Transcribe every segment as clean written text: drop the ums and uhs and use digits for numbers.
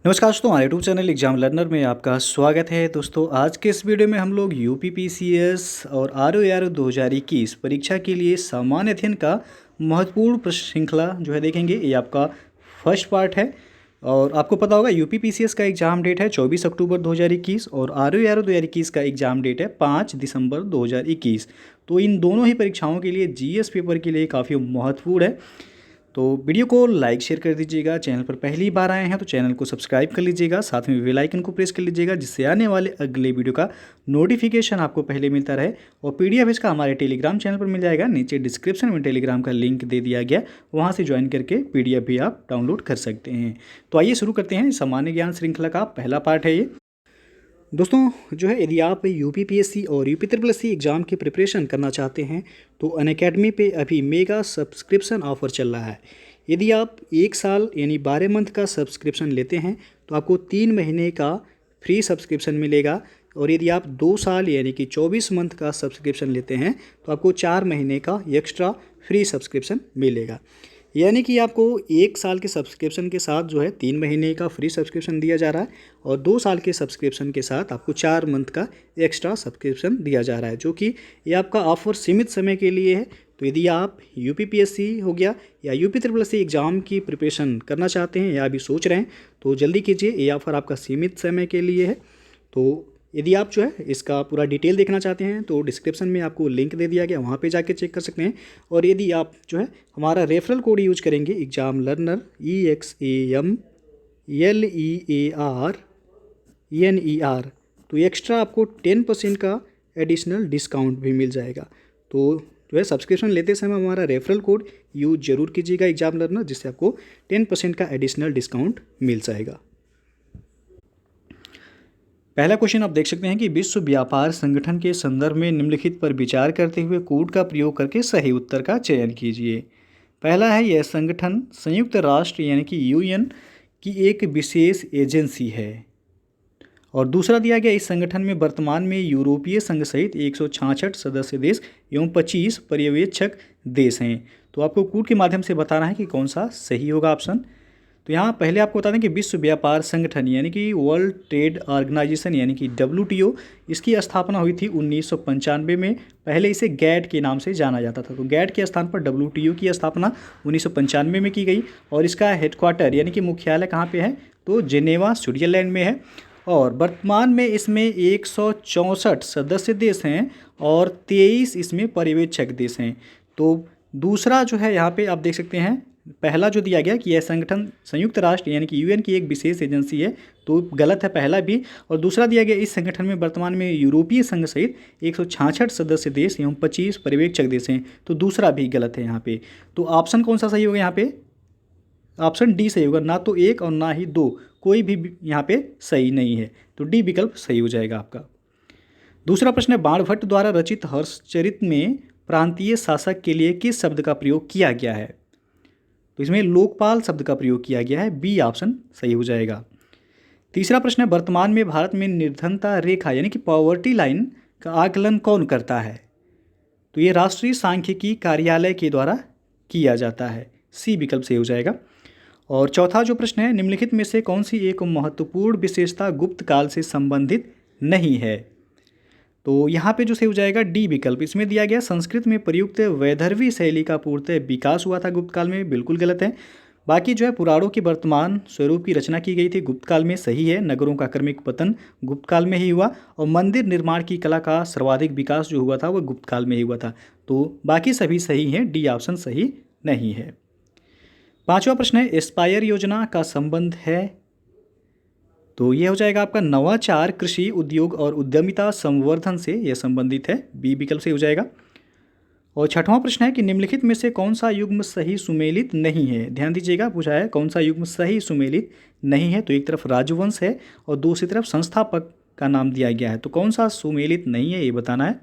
नमस्कार दोस्तों, हमारे यूट्यूब चैनल एग्जाम लर्नर में आपका स्वागत है। दोस्तों, आज के इस वीडियो में हम लोग यूपीपीसीएस और आरओएआर 2021 परीक्षा के लिए सामान्य अध्ययन का महत्वपूर्ण प्रश्न श्रृंखला जो है देखेंगे। ये आपका फर्स्ट पार्ट है और आपको पता होगा यूपीपीसीएस का एग्ज़ाम डेट है 24 अक्टूबर 2021 और आरओएआर 2021 का एग्ज़ाम डेट है 5 दिसंबर 2021। तो इन दोनों ही परीक्षाओं के लिए जीएस पेपर के लिए काफ़ी महत्वपूर्ण है। तो वीडियो को लाइक शेयर कर दीजिएगा। चैनल पर पहली बार आए हैं तो चैनल को सब्सक्राइब कर लीजिएगा, साथ में बेल आइकन को प्रेस कर लीजिएगा जिससे आने वाले अगले वीडियो का नोटिफिकेशन आपको पहले मिलता रहे। और पीडीएफ इसका हमारे टेलीग्राम चैनल पर मिल जाएगा, नीचे डिस्क्रिप्शन में टेलीग्राम का लिंक दे दिया गया, वहाँ से ज्वाइन करके पीडीएफ भी आप डाउनलोड कर सकते हैं। तो आइए शुरू करते हैं। सामान्य ज्ञान श्रृंखला का पहला पार्ट है ये। दोस्तों जो है, यदि आप यूपीपीएससी और यूपी एग्ज़ाम की प्रिपरेशन करना चाहते हैं तो अनअकैडमी पे अभी मेगा सब्सक्रिप्शन ऑफ़र चल रहा है। यदि आप 1 साल यानी 12 मंथ का सब्सक्रिप्शन लेते हैं तो आपको 3 महीने का फ्री सब्सक्रिप्शन मिलेगा, और यदि आप 2 साल यानी कि 24 मंथ का सब्सक्रिप्शन लेते हैं तो आपको 4 महीने का एक्स्ट्रा फ्री सब्सक्रिप्शन मिलेगा। यानी कि आपको 1 साल के सब्सक्रिप्शन के साथ जो है 3 महीने का फ्री सब्सक्रिप्शन दिया जा रहा है, और 2 साल के सब्सक्रिप्शन के साथ आपको 4 मंथ का एक्स्ट्रा सब्सक्रिप्शन दिया जा रहा है, जो कि ये आपका ऑफ़र सीमित समय के लिए है। तो यदि आप यूपीपीएससी हो गया या यूपी एग्ज़ाम की प्रिपरेशन करना चाहते हैं या अभी सोच रहे हैं तो जल्दी कीजिए, ये ऑफ़र आपका सीमित समय के लिए है। तो यदि आप जो है इसका पूरा डिटेल देखना चाहते हैं तो डिस्क्रिप्शन में आपको लिंक दे दिया गया, वहाँ पे जाके चेक कर सकते हैं। और यदि आप जो है हमारा रेफरल कोड यूज करेंगे एग्जाम लर्नर EXAMLEARNER, तो एक्स्ट्रा आपको 10% का एडिशनल डिस्काउंट भी मिल जाएगा। तो जो है सब्सक्रिप्शन लेते समय हमारा रेफरल कोड यूज जरूर कीजिएगा एग्जाम लर्नर, जिससे आपको 10% का एडिशनल डिस्काउंट मिल जाएगा। पहला क्वेश्चन आप देख सकते हैं कि विश्व व्यापार संगठन के संदर्भ में निम्नलिखित पर विचार करते हुए कोड का प्रयोग करके सही उत्तर का चयन कीजिए। पहला है, यह संगठन संयुक्त राष्ट्र यानी कि यूएन की एक विशेष एजेंसी है। और दूसरा दिया गया, इस संगठन में वर्तमान में यूरोपीय संघ सहित 166 सदस्य देश एवं 25 पर्यवेक्षक देश हैं। तो आपको कोड के माध्यम से बताना है कि कौन सा सही होगा ऑप्शन। तो यहाँ पहले आपको बता दें कि विश्व व्यापार संगठन यानी कि वर्ल्ड ट्रेड ऑर्गेनाइजेशन यानी कि WTO, इसकी स्थापना हुई थी 1995 में। पहले इसे गैट के नाम से जाना जाता था, तो गैट के स्थान पर WTO की स्थापना 1995 में की गई। और इसका हेडक्वार्टर यानी कि मुख्यालय कहाँ पे है, तो जेनेवा स्विट्जरलैंड में है। और वर्तमान में इसमें 164 सदस्य देश हैं और 23 इसमें पर्यवेक्षक देश हैं। तो दूसरा जो है यहाँ पे आप देख सकते हैं, पहला जो दिया गया कि यह संगठन संयुक्त राष्ट्र यानी कि यूएन की एक विशेष एजेंसी है, तो गलत है पहला भी। और दूसरा दिया गया, इस संगठन में वर्तमान में यूरोपीय संघ सहित 166 सदस्य देश एवं 25 पर्यवेक्षक देश हैं, तो दूसरा भी गलत है यहाँ पे। तो ऑप्शन कौन सा सही होगा यहाँ पे, ऑप्शन डी सही होगा, ना तो एक और ना ही दो, कोई भी यहाँ पे सही नहीं है। तो डी विकल्प सही हो जाएगा आपका। दूसरा प्रश्न है, बाणभट्ट द्वारा रचित हर्षचरित में प्रांतीय शासक के लिए किस शब्द का प्रयोग किया गया है। तो इसमें लोकपाल शब्द का प्रयोग किया गया है, बी ऑप्शन सही हो जाएगा। तीसरा प्रश्न है, वर्तमान में भारत में निर्धनता रेखा यानी कि पॉवर्टी लाइन का आकलन कौन करता है। तो ये राष्ट्रीय सांख्यिकी कार्यालय के द्वारा किया जाता है, सी विकल्प सही हो जाएगा। और चौथा जो प्रश्न है, निम्नलिखित में से कौन सी एक महत्वपूर्ण विशेषता गुप्त काल से संबंधित नहीं है। तो यहाँ पे जो सही हो जाएगा डी विकल्प। इसमें दिया गया, संस्कृत में प्रयुक्त वैदर्भी शैली का पूर्णतः विकास हुआ था गुप्त काल में, बिल्कुल गलत है। बाकी जो है, पुराणों के वर्तमान स्वरूप की रचना की गई थी गुप्त काल में, सही है। नगरों का क्रमिक पतन गुप्त काल में ही हुआ, और मंदिर निर्माण की कला का सर्वाधिक विकास जो हुआ था वह गुप्त काल में ही हुआ था। तो बाकी सभी सही हैं, डी ऑप्शन सही नहीं है। पांचवा प्रश्न है, एस्पायर योजना का संबंध है। तो ये हो जाएगा आपका नवाचार, कृषि, उद्योग और उद्यमिता संवर्धन से यह संबंधित है, बी विकल्प से हो जाएगा। और छठवां प्रश्न है कि निम्नलिखित में से कौन सा युग्म सही सुमेलित नहीं है। ध्यान दीजिएगा, पूछा है कौन सा युग्म सही सुमेलित नहीं है। तो एक तरफ राजवंश है और दूसरी तरफ संस्थापक का नाम दिया गया है, तो कौन सा सुमेलित नहीं है ये बताना है।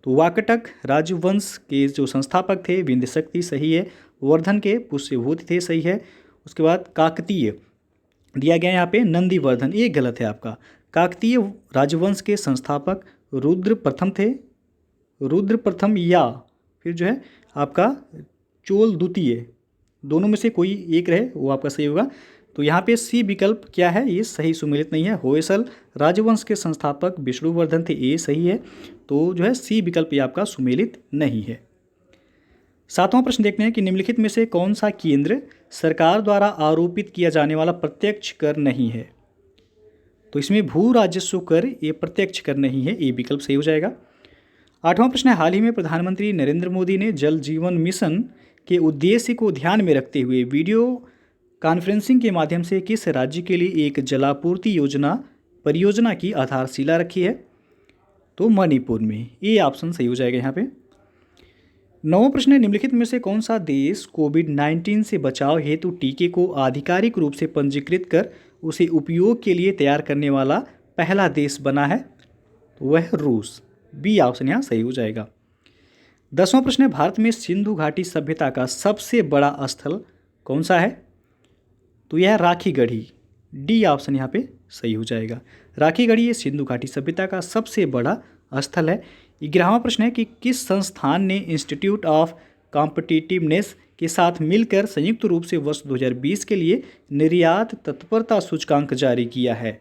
तो वाकटक राजवंश के जो संस्थापक थे विंध्यशक्ति सही है, वर्धन के पुष्यभूति थे सही है। उसके बाद काकतीय दिया गया यहाँ पे नंदीवर्धन, ये गलत है आपका। काकतीय राजवंश के संस्थापक रुद्र प्रथम थे, रुद्र प्रथम या फिर जो है आपका चोल द्वितीय, दोनों में से कोई एक रहे वो आपका सही होगा। तो यहाँ पे सी विकल्प क्या है, ये सही सुमेलित नहीं है। होयसल राजवंश के संस्थापक विष्णुवर्धन थे, ये सही है। तो जो है सी विकल्प ये आपका सुमेलित नहीं है। 7वां प्रश्न देखते हैं कि निम्नलिखित में से कौन सा केंद्र सरकार द्वारा आरोपित किया जाने वाला प्रत्यक्ष कर नहीं है। तो इसमें भू राजस्व कर ये प्रत्यक्ष कर नहीं है, ये विकल्प सही हो जाएगा। 8वां प्रश्न है, हाल ही में प्रधानमंत्री नरेंद्र मोदी ने जल जीवन मिशन के उद्देश्य को ध्यान में रखते हुए वीडियो कॉन्फ्रेंसिंग के माध्यम से किस राज्य के लिए एक जलापूर्ति परियोजना की आधारशिला रखी है। तो मणिपुर में, ये ऑप्शन सही हो जाएगा यहाँ पे। 9वां प्रश्न है, निम्नलिखित में से कौन सा देश कोविड-19 से बचाव हेतु टीके को आधिकारिक रूप से पंजीकृत कर उसे उपयोग के लिए तैयार करने वाला पहला देश बना है। तो वह रूस, बी ऑप्शन यहाँ सही हो जाएगा। 10वां प्रश्न है, भारत में सिंधु घाटी सभ्यता का सबसे बड़ा स्थल कौन सा है। तो यह राखी गढ़ी, डी ऑप्शन यहाँ पे सही हो जाएगा। राखी गढ़ी ये सिंधु घाटी सभ्यता का सबसे बड़ा स्थल है। 11वां प्रश्न है कि किस संस्थान ने इंस्टीट्यूट ऑफ कॉम्पिटिटिवनेस के साथ मिलकर संयुक्त रूप से वर्ष 2020 के लिए निर्यात तत्परता सूचकांक जारी किया है।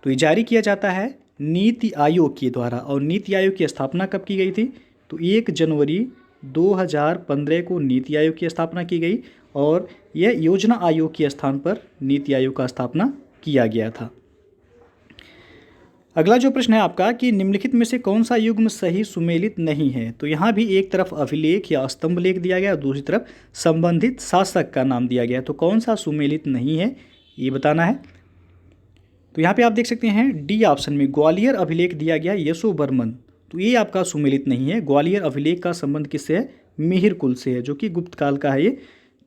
तो ये जारी किया जाता है नीति आयोग के द्वारा, और नीति आयोग की स्थापना कब की गई थी। तो 1 जनवरी 2015 को नीति आयोग की स्थापना की गई, और यह योजना आयोग के स्थान पर नीति आयोग का स्थापना किया गया था। अगला जो प्रश्न है आपका कि निम्नलिखित में से कौन सा युग्म सही सुमेलित नहीं है। तो यहाँ भी एक तरफ अभिलेख या स्तंभ लेख दिया गया और दूसरी तरफ संबंधित शासक का नाम दिया गया। तो कौन सा सुमेलित नहीं है ये बताना है। तो यहाँ पे आप देख सकते हैं डी ऑप्शन में ग्वालियर अभिलेख दिया गया यशो बर्मन, तो ये आपका सुमेलित नहीं है। ग्वालियर अभिलेख का संबंध किससे है, मिहिर कुल से है, जो कि गुप्त काल का है ये।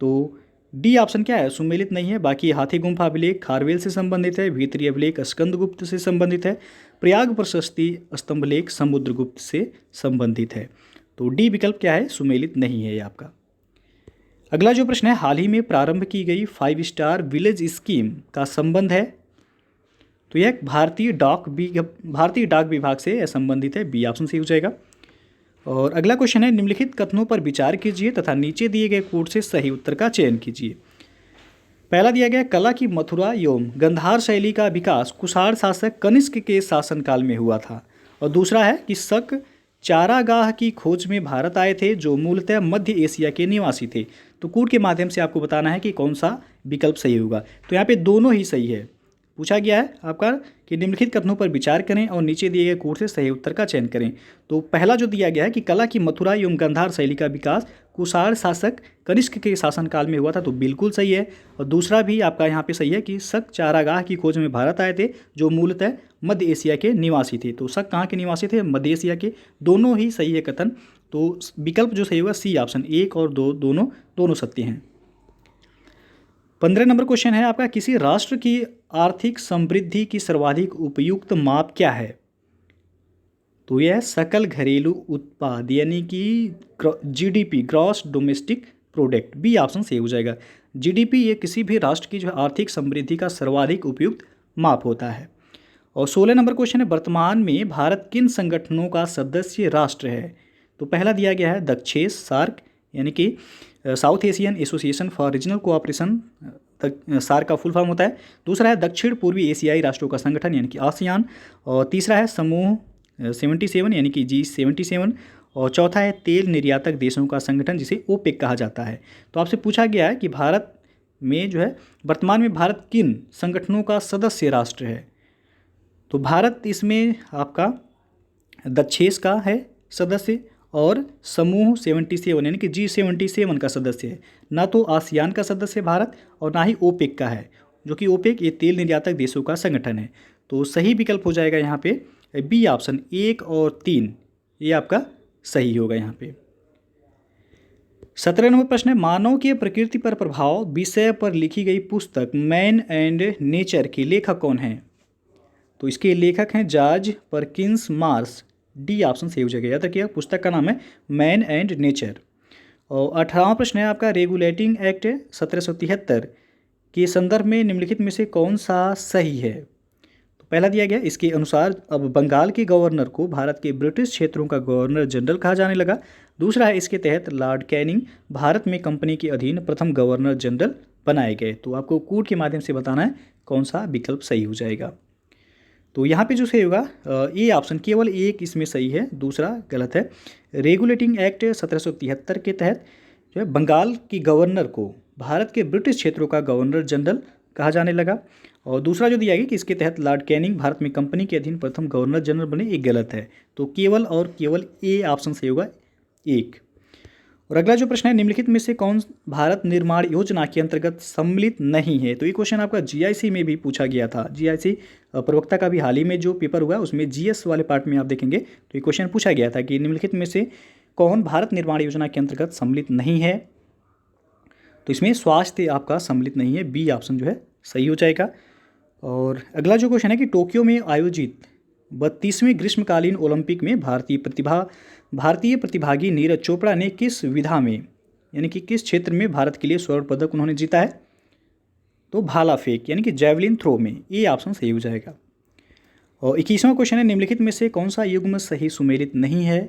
तो डी ऑप्शन क्या है, सुमेलित नहीं है। बाकी हाथी गुम्फा अभिलेख खारवेल से संबंधित है, भीतरी अभिलेख स्कंदगुप्त से संबंधित है, प्रयाग प्रशस्ति स्तंभलेख समुद्रगुप्त से संबंधित है। तो डी विकल्प क्या है, सुमेलित नहीं है ये आपका। अगला जो प्रश्न है, हाल ही में प्रारंभ की गई 5 स्टार विलेज स्कीम का संबंध है। तो यह भारतीय डाक विभाग से संबंधित है, बी ऑप्शन सही हो जाएगा। और अगला क्वेश्चन है, निम्नलिखित कथनों पर विचार कीजिए तथा नीचे दिए गए कोड से सही उत्तर का चयन कीजिए। पहला दिया गया, कला की मथुरा एवं गंधार शैली का विकास कुषाण शासक कनिष्क के शासनकाल में हुआ था। और दूसरा है कि शक चारागाह की खोज में भारत आए थे, जो मूलतः मध्य एशिया के निवासी थे। तो कोड के माध्यम से आपको बताना है कि कौन सा विकल्प सही होगा। तो यहाँ पे दोनों ही सही है। पूछा गया है आपका कि निम्नलिखित कथनों पर विचार करें और नीचे दिए गए कोड से सही उत्तर का चयन करें। तो पहला जो दिया गया है कि कला की मथुरा एवं गंधार शैली का विकास कुषाण शासक कनिष्क के शासनकाल में हुआ था, तो बिल्कुल सही है। और दूसरा भी आपका यहाँ पे सही है कि शक चारागाह की खोज में भारत आए थे, जो मूलतः मध्य एशिया के निवासी थे। तो शक कहाँ के निवासी थे, मध्य एशिया के। दोनों ही सही है कथन। तो विकल्प जो सही होगा सी ऑप्शन, 1 और 2 दोनों सत्य हैं। 15 नंबर क्वेश्चन है आपका, किसी राष्ट्र की आर्थिक समृद्धि की सर्वाधिक उपयुक्त माप क्या है। तो यह सकल घरेलू उत्पाद यानी कि GDP, gross domestic product, B option सही हो जाएगा। जीडीपी ये किसी भी राष्ट्र की जो है आर्थिक समृद्धि का सर्वाधिक उपयुक्त माप होता है। और 16 नंबर क्वेश्चन है, वर्तमान में भारत किन संगठनों का सदस्य राष्ट्र है। तो पहला दिया गया है दक्षेस सार्क यानी कि South Asian Association for Regional Cooperation, SAARC का फुल फॉर्म होता है। दूसरा है दक्षिण पूर्वी एशियाई राष्ट्रों का संगठन यानी कि आसियान। और तीसरा है समूह 77 यानी कि G77। और चौथा है तेल निर्यातक देशों का संगठन, जिसे ओपेक कहा जाता है। तो आपसे पूछा गया है कि भारत में जो है वर्तमान में भारत किन संगठनों का सदस्य राष्ट्र है। तो भारत इसमें आपका दक्षेस का है सदस्य, और समूह 77 यानी कि G77 का सदस्य है। ना तो आसियान का सदस्य भारत और ना ही ओपेक का है, जो कि ओपेक ये तेल निर्यातक देशों का संगठन है। तो सही विकल्प हो जाएगा यहाँ पे बी ऑप्शन, 1 और 3 ये आपका सही होगा यहाँ पे। 17 नंबर प्रश्न है, मानव के प्रकृति पर प्रभाव विषय पर लिखी गई पुस्तक मैन एंड नेचर के लेखक कौन हैं। तो इसके लेखक हैं George Perkins Marsh, D option सही हो जाएगा। याद रखिएगा पुस्तक का नाम है मैन एंड नेचर। और 18वां प्रश्न है आपका, रेगुलेटिंग एक्ट 1773 के संदर्भ में निम्नलिखित में से कौन सा सही है। तो पहला दिया गया, इसके अनुसार अब बंगाल के गवर्नर को भारत के ब्रिटिश क्षेत्रों का गवर्नर जनरल कहा जाने लगा। दूसरा है, इसके तहत लॉर्ड कैनिंग भारत में कंपनी के अधीन प्रथम गवर्नर जनरल बनाए गए। तो आपको कूट के माध्यम से बताना है कौन सा विकल्प सही हो जाएगा। तो यहाँ पे जो सही होगा ए ऑप्शन, केवल एक इसमें सही है, दूसरा गलत है। रेगुलेटिंग एक्ट 1773 के तहत जो है बंगाल की गवर्नर को भारत के ब्रिटिश क्षेत्रों का गवर्नर जनरल कहा जाने लगा। और दूसरा जो दिया गया कि इसके तहत लॉर्ड कैनिंग भारत में कंपनी के अधीन प्रथम गवर्नर जनरल बने, ये गलत है। तो केवल और केवल ए ऑप्शन सही होगा, एक। और अगला जो प्रश्न है, निम्नलिखित में से कौन भारत निर्माण योजना के अंतर्गत सम्मिलित नहीं है। तो ये क्वेश्चन आपका जीआईसी में भी पूछा गया था। जीआईसी प्रवक्ता का भी हाल ही में जो पेपर हुआ उसमें जीएस वाले पार्ट में आप देखेंगे तो ये क्वेश्चन पूछा गया था कि निम्नलिखित में से कौन भारत निर्माण योजना के अंतर्गत सम्मिलित नहीं है। तो इसमें स्वास्थ्य आपका सम्मिलित नहीं है, बी ऑप्शन जो है सही हो जाएगा। और अगला जो क्वेश्चन है कि टोक्यो में आयोजित 32वें ग्रीष्मकालीन ओलंपिक में भारतीय प्रतिभागी नीरज चोपड़ा ने किस विधा में, यानी कि किस क्षेत्र में भारत के लिए स्वर्ण पदक उन्होंने जीता है। तो भाला फेंक यानी कि जैवलिन थ्रो में, ये ऑप्शन सही हो जाएगा। और 21वां क्वेश्चन है, निम्नलिखित में से कौन सा युग्म सही सुमेलित नहीं है।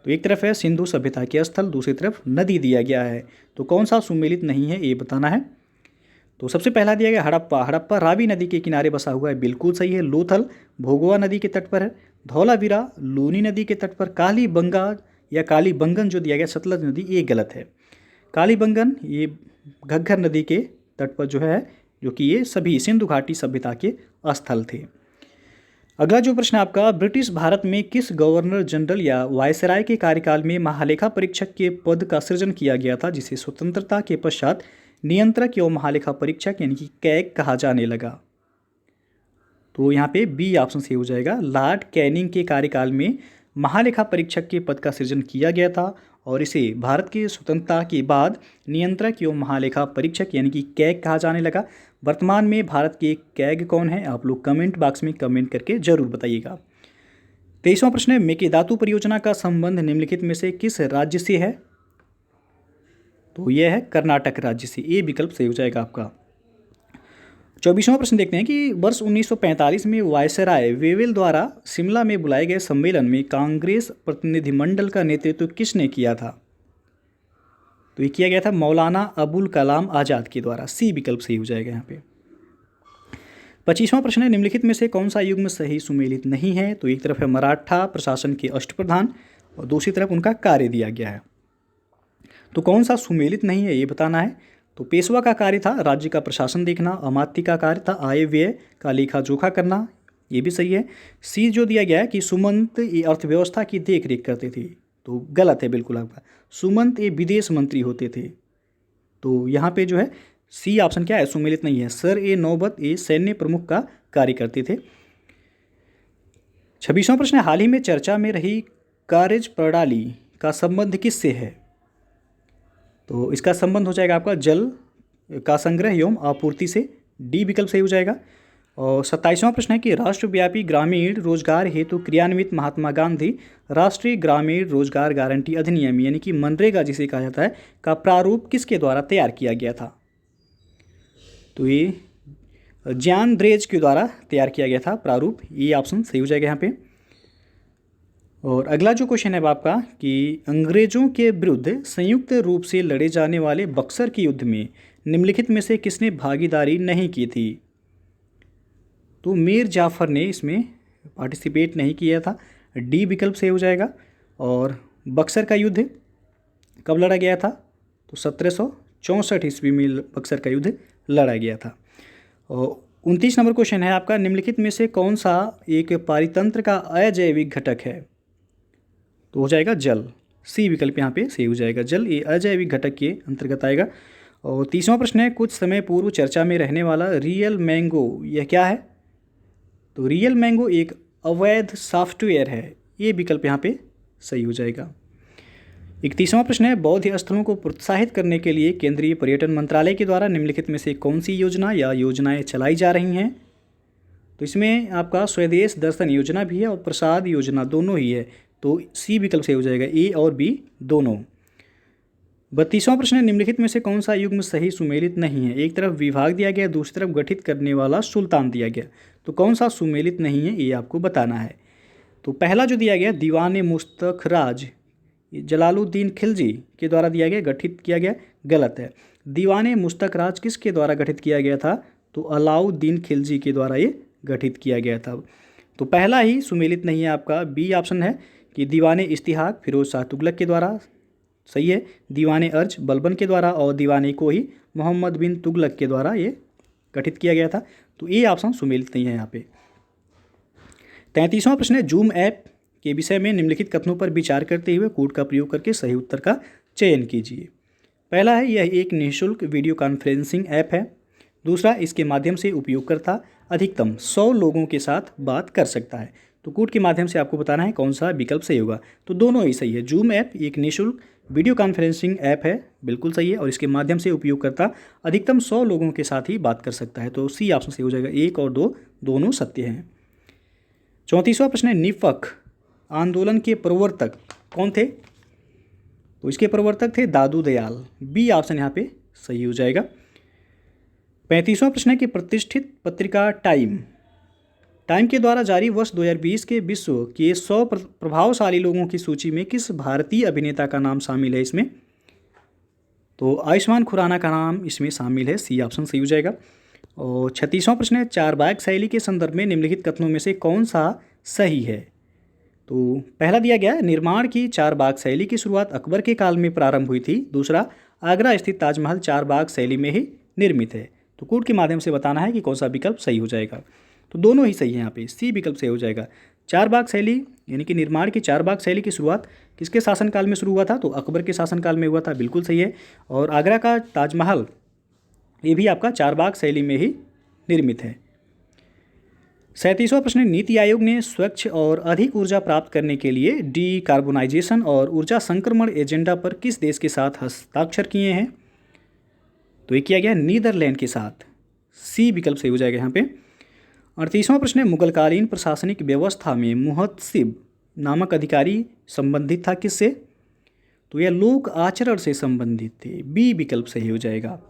तो एक तरफ है सिंधु सभ्यता के स्थल, दूसरी तरफ नदी दिया गया है, तो कौन सा सुमेलित नहीं है ये बताना है। तो सबसे पहला दिया गया हड़प्पा। हड़प्पा रावी नदी के किनारे बसा हुआ है, बिल्कुल सही है। लोथल भोगवा नदी के तट पर है। धौलावीरा लूनी नदी के तट पर। कालीबंगा या कालीबंगन जो दिया गया सतलज नदी, ये गलत है। कालीबंगन ये घग्गर नदी के तट पर जो है, जो कि ये सभी सिंधु घाटी सभ्यता के स्थल थे। अगला जो प्रश्न आपका, ब्रिटिश भारत में किस गवर्नर जनरल या वायसराय के कार्यकाल में महालेखा परीक्षक के पद का सृजन किया गया था, जिसे स्वतंत्रता के पश्चात नियंत्रक एवं महालेखा परीक्षक यानी कि कैग कहा जाने लगा। तो यहाँ पे बी ऑप्शन सही हो जाएगा। लॉर्ड कैनिंग के कार्यकाल में महालेखा परीक्षक के पद का सृजन किया गया था और इसे भारत की स्वतंत्रता के बाद नियंत्रक एवं महालेखा परीक्षक यानी कि कैग कहा जाने लगा। वर्तमान में भारत के कैग कौन है, आप लोग कमेंट बॉक्स में कमेंट करके जरूर बताइएगा। 23वां प्रश्न है, मेकेदातु परियोजना का संबंध निम्नलिखित में से किस राज्य से है। तो यह है कर्नाटक राज्य से, ये विकल्प सही हो जाएगा आपका। 24वां प्रश्न देखते हैं कि वर्ष 1945 में वायसराय वेवेल द्वारा शिमला में बुलाए गए सम्मेलन में कांग्रेस प्रतिनिधिमंडल का नेतृत्व किसने किया था। तो ये किया गया था मौलाना अबुल कलाम आज़ाद के द्वारा, सी विकल्प सही हो जाएगा यहाँ पे। 25वां प्रश्न है, निम्नलिखित में से कौन सा युग्म सही सुमेलित नहीं है। तो एक तरफ है मराठा प्रशासन के अष्टप्रधान और दूसरी तरफ उनका कार्य दिया गया है। तो कौन सा सुमेलित नहीं है ये बताना है। तो पेशवा का कार्य था राज्य का प्रशासन देखना, अमात्य का कार्य था आय व्यय का लेखा जोखा करना, ये भी सही है। सी जो दिया गया है कि सुमंत ये अर्थव्यवस्था की देख रेख करते थे, तो गलत है बिल्कुल आपका। सुमंत ये विदेश मंत्री होते थे। तो यहाँ पे जो है सी ऑप्शन क्या है, सुमेलित नहीं है। सर ए नौबत ये सैन्य प्रमुख का कार्य करते थे। 26वां प्रश्न, हाल ही में चर्चा में रही कार्यज प्रणाली का संबंध किससे है। तो इसका संबंध हो जाएगा आपका जल का संग्रह एवं आपूर्ति से, डी विकल्प सही हो जाएगा। और 27वां प्रश्न है कि राष्ट्रव्यापी ग्रामीण रोजगार हेतु क्रियान्वित महात्मा गांधी राष्ट्रीय ग्रामीण रोजगार गारंटी अधिनियम यानी कि मनरेगा जिसे कहा जाता है का प्रारूप किसके द्वारा तैयार किया गया था। तो ये जॉन द्रेज के द्वारा तैयार किया गया था प्रारूप, ये ऑप्शन सही हो जाएगा यहाँ पे। और अगला जो क्वेश्चन है आपका कि अंग्रेजों के विरुद्ध संयुक्त रूप से लड़े जाने वाले बक्सर के युद्ध में निम्नलिखित में से किसने भागीदारी नहीं की थी। तो मीर जाफ़र ने इसमें पार्टिसिपेट नहीं किया था, डी विकल्प सही हो जाएगा। और बक्सर का युद्ध कब लड़ा गया था। तो 1764 ईस्वी में बक्सर का युद्ध लड़ा गया था। और 29 नंबर क्वेश्चन है आपका, निम्नलिखित में से कौन सा एक पारितंत्र का अजैविक घटक है। तो हो जाएगा जल, सी विकल्प यहाँ पे सही हो जाएगा। जल ये अजैविक घटक के अंतर्गत आएगा। और 30वां प्रश्न है, कुछ समय पूर्व चर्चा में रहने वाला रियल मैंगो यह क्या है। तो रियल मैंगो एक अवैध सॉफ्टवेयर है, ये विकल्प यहाँ पे सही हो जाएगा। 31वां प्रश्न है, बौद्ध स्थलों को प्रोत्साहित करने के लिए केंद्रीय पर्यटन मंत्रालय के द्वारा निम्नलिखित में से कौन सी योजना या योजनाएं चलाई जा रही हैं। तो इसमें आपका स्वदेश दर्शन योजना भी है और प्रसाद योजना दोनों ही है, तो सी विकल्प सही हो जाएगा, ए और बी दोनों। 32वां प्रश्न है, निम्नलिखित में से कौन सा युग्म सही सुमेलित नहीं है। एक तरफ विभाग दिया गया, दूसरी तरफ गठित करने वाला सुल्तान दिया गया, तो कौन सा सुमेलित नहीं है ये आपको बताना है। तो पहला जो दिया गया दीवान मुस्तखराज जलालुद्दीन खिलजी के द्वारा दिया गया, गठित किया गया, गलत है। दीवाने मुश्ताक राज किसके द्वारा गठित किया गया था? तो अलाउद्दीन खिलजी के द्वारा ये गठित किया गया था। तो पहला ही सुमेलित नहीं है आपका, बी ऑप्शन है कि दीवाने इस्तिहाक फिरोज शाह तुगलक के द्वारा, सही है। दीवाने अर्ज बलबन के द्वारा और दीवाने को ही मोहम्मद बिन तुगलक के द्वारा ये गठित किया गया था। तो ये ऑप्शन सुमेलित नहीं है यहाँ पे। 33वां प्रश्न है, जूम ऐप के विषय में निम्नलिखित कथनों पर विचार करते हुए कोड का प्रयोग करके सही उत्तर का चयन कीजिए। पहला है, यह एक निःशुल्क वीडियो कॉन्फ्रेंसिंग ऐप है। दूसरा, इसके माध्यम से उपयोगकर्ता अधिकतम 100 लोगों के साथ बात कर सकता है। तो कोड के माध्यम से आपको बताना है कौन सा विकल्प सही होगा। तो दोनों ही सही है। जूम ऐप एक निःशुल्क वीडियो कॉन्फ्रेंसिंग ऐप है, बिल्कुल सही है, और इसके माध्यम से उपयोगकर्ता अधिकतम 100 लोगों के साथ ही बात कर सकता है। तो सी ऑप्शन सही हो जाएगा। 1 और 2 दोनों सत्य हैं। 34वां प्रश्न है, निपख आंदोलन के प्रवर्तक कौन थे? तो इसके प्रवर्तक थे दादू दयाल। बी ऑप्शन यहाँ पे सही हो जाएगा। 35वां प्रश्न है कि प्रतिष्ठित पत्रिका टाइम के द्वारा जारी वर्ष 2020 के विश्व के 100 प्रभावशाली लोगों की सूची में किस भारतीय अभिनेता का नाम शामिल है इसमें? तो आयुष्मान खुराना का नाम इसमें शामिल है। सी ऑप्शन सही हो जाएगा। और 36वां प्रश्न है, चारबाग शैली के संदर्भ में निम्नलिखित कथनों में से कौन सा सही है? तो पहला दिया गया है, निर्माण की चारबाग शैली की शुरुआत अकबर के काल में प्रारंभ हुई थी। दूसरा, आगरा स्थित ताजमहल चारबाग शैली में ही निर्मित है। तो कोड के माध्यम से बताना है कि कौन सा विकल्प सही हो जाएगा। तो दोनों ही सही है यहाँ पे, सी विकल्प सही हो जाएगा। चारबाग शैली यानी कि निर्माण की चारबाग शैली की शुरुआत किसके शासनकाल में शुरू हुआ था? तो अकबर के शासनकाल में हुआ था, बिल्कुल सही है। और आगरा का ताजमहल ये भी आपका चारबाग शैली में ही निर्मित है। 37वां प्रश्न, नीति आयोग ने स्वच्छ और अधिक ऊर्जा प्राप्त करने के लिए डीकार्बोनाइजेशन और ऊर्जा संक्रमण एजेंडा पर किस देश के साथ हस्ताक्षर किए हैं? तो ये किया गया नीदरलैंड के साथ। सी विकल्प सही हो जाएगा यहाँ पे। 38वां प्रश्न है, मुगलकालीन प्रशासनिक व्यवस्था में मुहत्सिब नामक अधिकारी संबंधित था किससे? तो यह लोक आचरण से संबंधित थे। बी विकल्प सही हो जाएगा।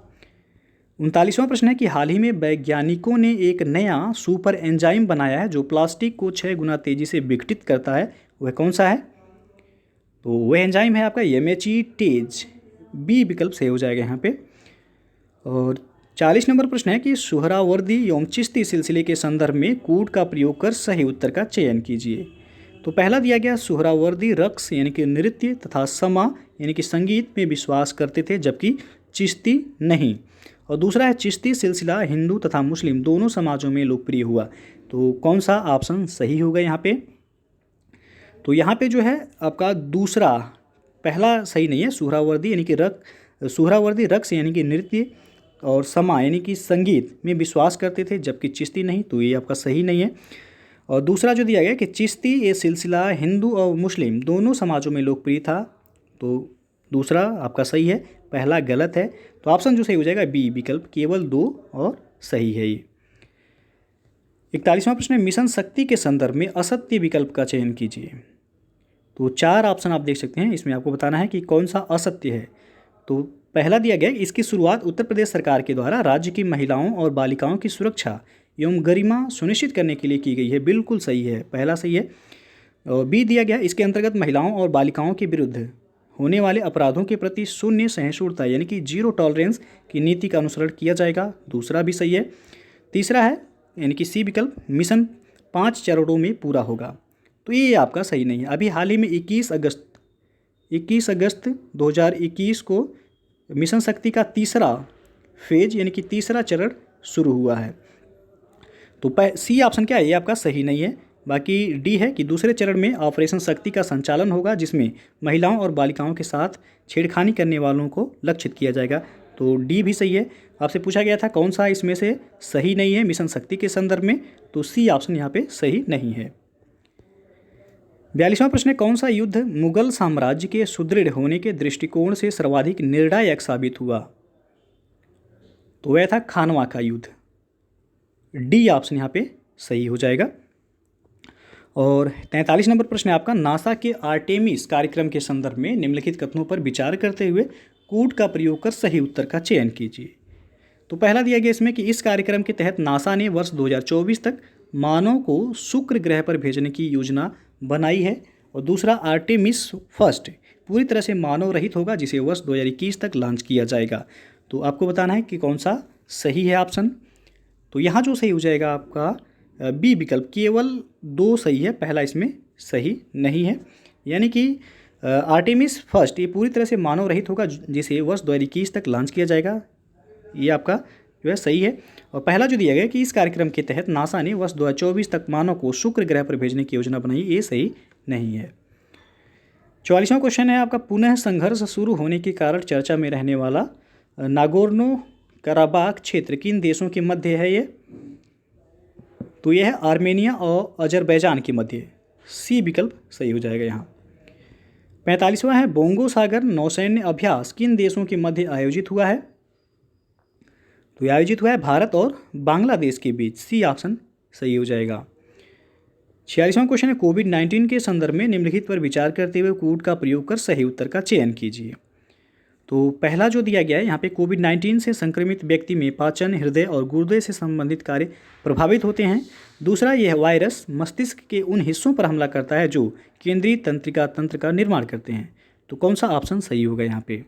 39वां प्रश्न है कि हाल ही में वैज्ञानिकों ने एक नया सुपर एंजाइम बनाया है जो प्लास्टिक को 6 गुना तेजी से विघटित करता है, वह कौन सा है? तो वह एंजाइम है आपका एमेचिटेज। बी विकल्प सही हो जाएगा यहाँ पे। और 40 नंबर प्रश्न है कि सुहरावर्दी एवं चिश्ती सिलसिले के संदर्भ में कूट का प्रयोग कर सही उत्तर का चयन कीजिए। तो पहला दिया गया, सुहरावर्दी रक्स यानी कि नृत्य तथा समा यानी कि संगीत में विश्वास करते थे जबकि चिश्ती नहीं। और दूसरा है, चिश्ती सिलसिला हिंदू तथा मुस्लिम दोनों समाजों में लोकप्रिय हुआ। तो कौन सा ऑप्शन सही होगा यहाँ पे? तो यहाँ पे जो है आपका दूसरा, पहला सही नहीं है। सुहरावर्दी रक्स यानी कि नृत्य और समा यानी कि संगीत में विश्वास करते थे जबकि चिश्ती नहीं, तो ये आपका सही नहीं है। और दूसरा जो दिया गया कि चिश्ती ये सिलसिला हिंदू और मुस्लिम दोनों समाजों में लोकप्रिय था, तो दूसरा आपका सही है, पहला गलत है। तो ऑप्शन जो सही हो जाएगा बी विकल्प, केवल 2 और सही है ये। 41वां प्रश्न है, मिशन शक्ति के संदर्भ में असत्य विकल्प का चयन कीजिए। तो 4 ऑप्शन आप देख सकते हैं, इसमें आपको बताना है कि कौन सा असत्य है। तो पहला दिया गया, इसकी शुरुआत उत्तर प्रदेश सरकार के द्वारा राज्य की महिलाओं और बालिकाओं की सुरक्षा एवं गरिमा सुनिश्चित करने के लिए की गई है, बिल्कुल सही है, पहला सही है। और बी दिया गया, इसके अंतर्गत महिलाओं और बालिकाओं के विरुद्ध होने वाले अपराधों के प्रति शून्य सहिष्णुता यानी कि 0 टॉलरेंस की नीति का अनुसरण किया जाएगा, दूसरा भी सही है। तीसरा है यानी कि सी विकल्प, मिशन 5 चरणों में पूरा होगा, तो ये आपका सही नहीं है। अभी हाल ही में 21 अगस्त 2021 को मिशन शक्ति का तीसरा फेज यानी कि तीसरा चरण शुरू हुआ है। तो सी ऑप्शन क्या है, ये आपका सही नहीं है। बाकी डी है कि दूसरे चरण में ऑपरेशन शक्ति का संचालन होगा जिसमें महिलाओं और बालिकाओं के साथ छेड़खानी करने वालों को लक्षित किया जाएगा, तो डी भी सही है। आपसे पूछा गया था कौन सा इसमें से सही नहीं है मिशन शक्ति के संदर्भ में, तो सी ऑप्शन यहाँ पे सही नहीं है। 42वां प्रश्न है, कौन सा युद्ध मुगल साम्राज्य के सुदृढ़ होने के दृष्टिकोण से सर्वाधिक निर्णायक साबित हुआ? तो वह था खानवा का युद्ध। डी ऑप्शन यहाँ पे सही हो जाएगा। और 43 नंबर प्रश्न है आपका, नासा के आर्टेमिस कार्यक्रम के संदर्भ में निम्नलिखित कथनों पर विचार करते हुए कूट का प्रयोग कर सही उत्तर का चयन कीजिए। तो पहला दिया गया इसमें कि इस कार्यक्रम के तहत नासा ने वर्ष 2024 तक मानव को शुक्र ग्रह पर भेजने की योजना बनाई है। और दूसरा, आर्टेमिस फर्स्ट पूरी तरह से मानव रहित होगा जिसे वर्ष 2021 तक लॉन्च किया जाएगा। तो आपको बताना है कि कौन सा सही है ऑप्शन। तो यहाँ जो सही हो जाएगा आपका बी विकल्प, केवल 2 सही है, पहला इसमें सही नहीं है। यानी कि आर्टेमिस फर्स्ट ये पूरी तरह से मानव रहित होगा, जिसे वर्ष 2021 तक लॉन्च किया जाएगा। ये आपका जो है सही है। और पहला जो दिया गया कि इस कार्यक्रम के तहत नासा ने वर्ष 2024 तक मानव को शुक्र ग्रह पर भेजने की योजना बनाई, ये सही नहीं है। 44वां क्वेश्चन है आपका, पुनः संघर्ष शुरू होने के कारण चर्चा में रहने वाला नागोर्नो कराबाख क्षेत्र किन देशों के मध्य है? ये तो यह है आर्मेनिया और अजरबैजान के मध्य। सी विकल्प सही हो जाएगा यहाँ। 45वां है, बोंगो सागर नौसैन्य अभ्यास किन देशों के मध्य आयोजित हुआ है? तो यह आयोजित हुआ है भारत और बांग्लादेश के बीच। सी ऑप्शन सही हो जाएगा। 46वां क्वेश्चन है, कोविड-19 के संदर्भ में निम्नलिखित पर विचार करते हुए कूट का प्रयोग कर सही उत्तर का चयन कीजिए। तो पहला जो दिया गया है यहाँ पे, कोविड-19 से संक्रमित व्यक्ति में पाचन, हृदय और गुर्दे से संबंधित कार्य प्रभावित होते हैं। दूसरा, यह वायरस मस्तिष्क के उन हिस्सों पर हमला करता है जो केंद्रीय तंत्रिका तंत्र का निर्माण करते हैं। तो कौन सा ऑप्शन सही होगा यहाँ पे?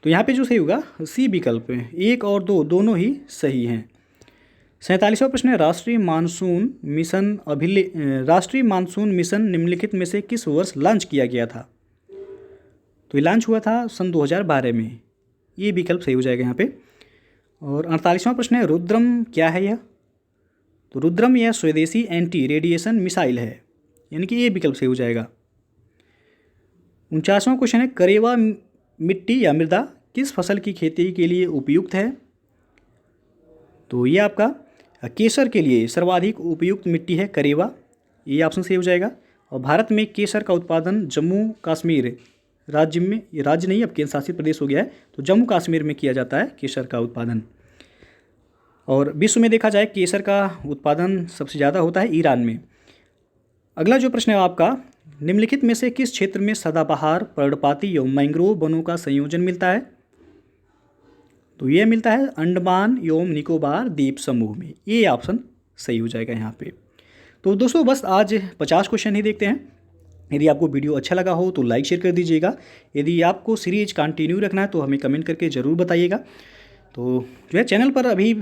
तो यहाँ पे जो सही होगा सी विकल्प है, 1 और 2 दोनों ही सही हैं। 47वां प्रश्न है, राष्ट्रीय मानसून मिशन निम्नलिखित में से किस वर्ष लॉन्च किया गया था? तो ये लॉन्च हुआ था सन 2012 में। ये विकल्प सही हो जाएगा यहाँ पे। और 48वां प्रश्न है, रुद्रम क्या है यह? तो रुद्रम यह स्वदेशी एंटी रेडिएशन मिसाइल है, यानी कि ये विकल्प सही हो जाएगा। 49वां क्वेश्चन है, करेवा मिट्टी या मृदा किस फसल की खेती के लिए उपयुक्त है? तो ये आपका केसर के लिए सर्वाधिक उपयुक्त मिट्टी है करेवा। ये ऑप्शन सही हो जाएगा। और भारत में केसर का उत्पादन जम्मू कश्मीर राज्य में, राज्य नहीं अब केंद्र शासित प्रदेश हो गया है, तो जम्मू कश्मीर में किया जाता है केसर का उत्पादन। और विश्व में देखा जाए केसर का उत्पादन सबसे ज़्यादा होता है ईरान में। अगला जो प्रश्न है आपका, निम्नलिखित में से किस क्षेत्र में सदाबहार, पर्णपाती एवं मैंग्रोव वनों का संयोजन मिलता है? तो यह मिलता है अंडमान एवं निकोबार द्वीप समूह में। ये ऑप्शन सही हो जाएगा यहाँ पे। तो दोस्तों बस आज 50 क्वेश्चन ही देखते हैं। यदि आपको वीडियो अच्छा लगा हो तो लाइक शेयर कर दीजिएगा। यदि आपको सीरीज कंटिन्यू रखना है तो हमें कमेंट करके ज़रूर बताइएगा। तो जो है चैनल पर अभी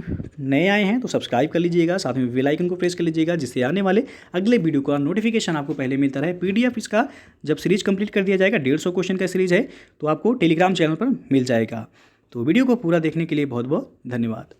नए आए हैं तो सब्सक्राइब कर लीजिएगा, साथ में बेल आइकन को प्रेस कर लीजिएगा, जिससे आने वाले अगले वीडियो का नोटिफिकेशन आपको पहले मिलता रहे। PDF इसका जब सीरीज कंप्लीट कर दिया जाएगा, 150 क्वेश्चन का सीरीज है, तो आपको टेलीग्राम चैनल पर मिल जाएगा। तो वीडियो को पूरा देखने के लिए बहुत बहुत धन्यवाद।